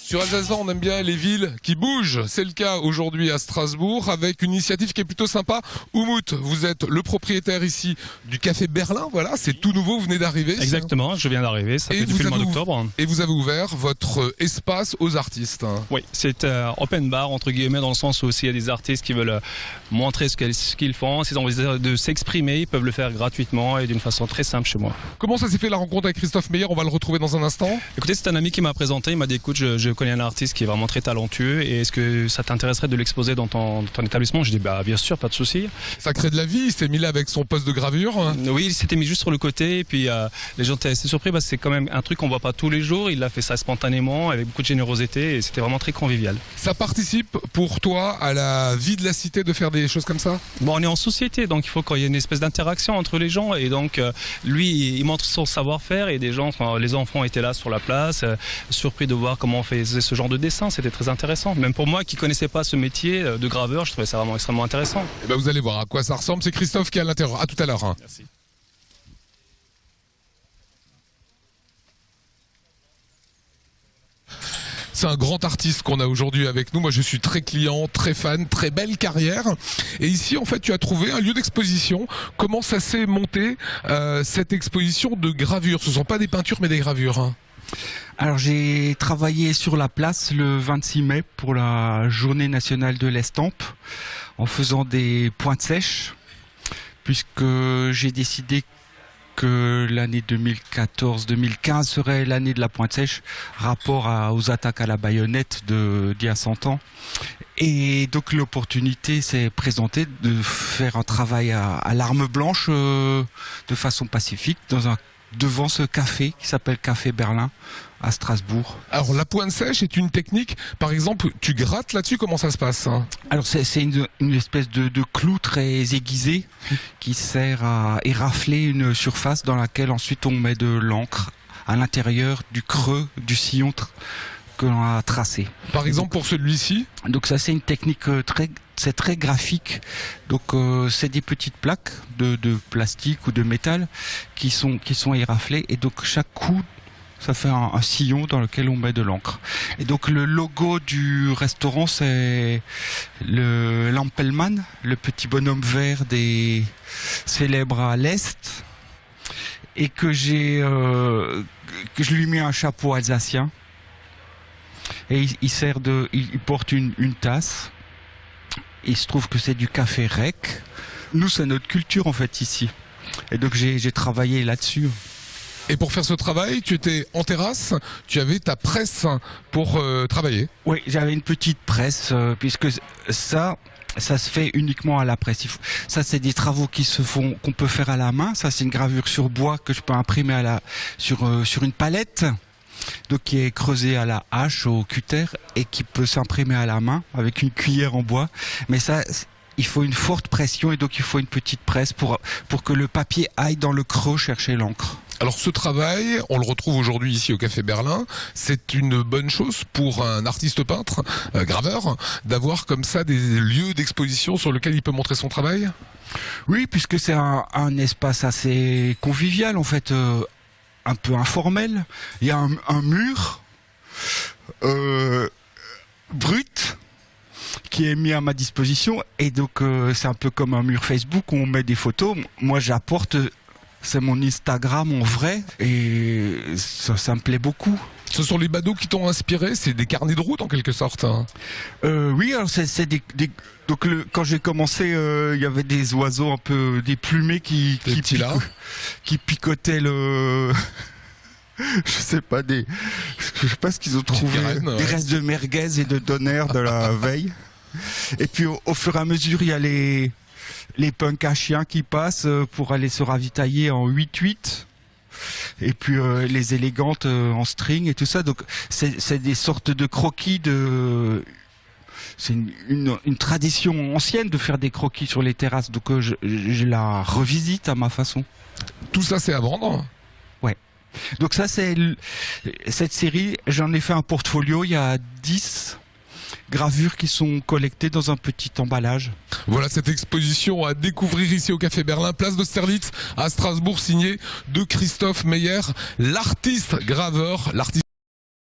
Sur Alsace, on aime bien les villes qui bougent. C'est le cas aujourd'hui à Strasbourg avec une initiative qui est plutôt sympa. Oumout, vous êtes le propriétaire ici du Café Berlin. Voilà, c'est tout nouveau, vous venez d'arriver. Exactement, je viens d'arriver, ça fait depuis le mois d'octobre. Et vous avez ouvert votre espace aux artistes. Oui, c'est open bar entre guillemets dans le sens où s'il y a des artistes qui veulent montrer ce qu'ils font, s'ils ont envie de s'exprimer, ils peuvent le faire gratuitement et d'une façon très simple chez moi. Comment ça s'est fait la rencontre avec Christophe Meyer? On va le retrouver dans un instant. Écoutez, c'est un ami qui m'a présenté, il m'a dit écoute, je connais un artiste qui est vraiment très talentueux et est-ce que ça t'intéresserait de l'exposer dans ton établissement? Je dis bah bien sûr, pas de souci. Ça crée de la vie, il s'est mis là avec son poste de gravure. Oui, il s'était mis juste sur le côté et puis les gens étaient assez surpris parce que c'est quand même un truc qu'on voit pas tous les jours, il a fait ça spontanément avec beaucoup de générosité et c'était vraiment très convivial. Ça participe pour toi à la vie de la cité de faire des choses comme ça? Bon, on est en société donc il faut qu'il y ait une espèce d'interaction entre les gens et donc lui il montre son savoir-faire et des gens, les enfants étaient là sur la place, surpris de voir comment on faisait ce genre de dessin, c'était très intéressant. Même pour moi qui connaissais pas ce métier de graveur, je trouvais ça vraiment extrêmement intéressant. Et ben vous allez voir à quoi ça ressemble, c'est Christophe qui est à l'intérieur. À tout à l'heure. Merci. C'est un grand artiste qu'on a aujourd'hui avec nous. Moi, je suis très client, très fan, très belle carrière. Et ici, en fait, tu as trouvé un lieu d'exposition. Comment ça s'est monté, cette exposition de gravures? Ce ne sont pas des peintures, mais des gravures. Alors, j'ai travaillé sur la place le 26 mai pour la Journée nationale de l'estampe en faisant des pointes sèches, puisque j'ai décidé que l'année 2014-2015 serait l'année de la pointe sèche, rapport aux attaques à la baïonnette d'il y a 100 ans. Et donc l'opportunité s'est présentée de faire un travail à l'arme blanche de façon pacifique devant ce café qui s'appelle Café Berlin à Strasbourg. Alors la pointe sèche est une technique, par exemple, tu grattes là-dessus, comment ça se passe? Alors c'est une espèce de clou très aiguisé qui sert à érafler une surface dans laquelle ensuite on met de l'encre à l'intérieur du creux du sillon que l'on a tracé. Par exemple pour celui-ci? Donc ça c'est une technique très graphique. Donc c'est des petites plaques de plastique ou de métal qui sont éraflées et donc chaque coup ça fait un sillon dans lequel on met de l'encre. Et donc le logo du restaurant c'est le Lampelmann, le petit bonhomme vert des célèbres à l'Est, et que je lui mets un chapeau alsacien. Et il porte une tasse. Il se trouve que c'est du café Rec. Nous, c'est notre culture en fait ici. Et donc j'ai travaillé là-dessus. Et pour faire ce travail, tu étais en terrasse, tu avais ta presse pour travailler? Oui, j'avais une petite presse, puisque ça se fait uniquement à la presse. Ça, c'est des travaux qu'on peut faire à la main. Ça, c'est une gravure sur bois que je peux imprimer sur une palette. Donc qui est creusée à la hache, au cutter, et qui peut s'imprimer à la main avec une cuillère en bois. Mais ça, il faut une forte pression et donc il faut une petite presse pour que le papier aille dans le creux chercher l'encre. Alors ce travail, on le retrouve aujourd'hui ici au Café Berlin. C'est une bonne chose pour un artiste peintre, graveur, d'avoir comme ça des lieux d'exposition sur lesquels il peut montrer son travail? Oui, puisque c'est un espace assez convivial en fait. Un peu informel. Il y a un mur brut qui est mis à ma disposition et donc c'est un peu comme un mur Facebook où on met des photos. Moi j'apporte, c'est mon Instagram en vrai et ça me plaît beaucoup. Ce sont les badauds qui t'ont inspiré, c'est des carnets de route en quelque sorte. Oui, alors c'est donc quand j'ai commencé, il y avait des oiseaux un peu déplumés qui picotaient le. Je sais pas ce qu'ils ont trouvé, des restes de merguez et de doner de la veille. Et puis au fur et à mesure, il y a les punks à chiens qui passent pour aller se ravitailler en 8-8. Et puis les élégantes en string et tout ça. Donc c'est des sortes de croquis c'est une tradition ancienne de faire des croquis sur les terrasses. Donc je la revisite à ma façon. Tout ça c'est à vendre? Ouais. Donc ça c'est cette série, j'en ai fait un portfolio, il y a 10 gravures qui sont collectées dans un petit emballage. Voilà cette exposition à découvrir ici au Café Berlin, place d'Austerlitz à Strasbourg, signée de Christophe Meyer, l'artiste graveur, l'artiste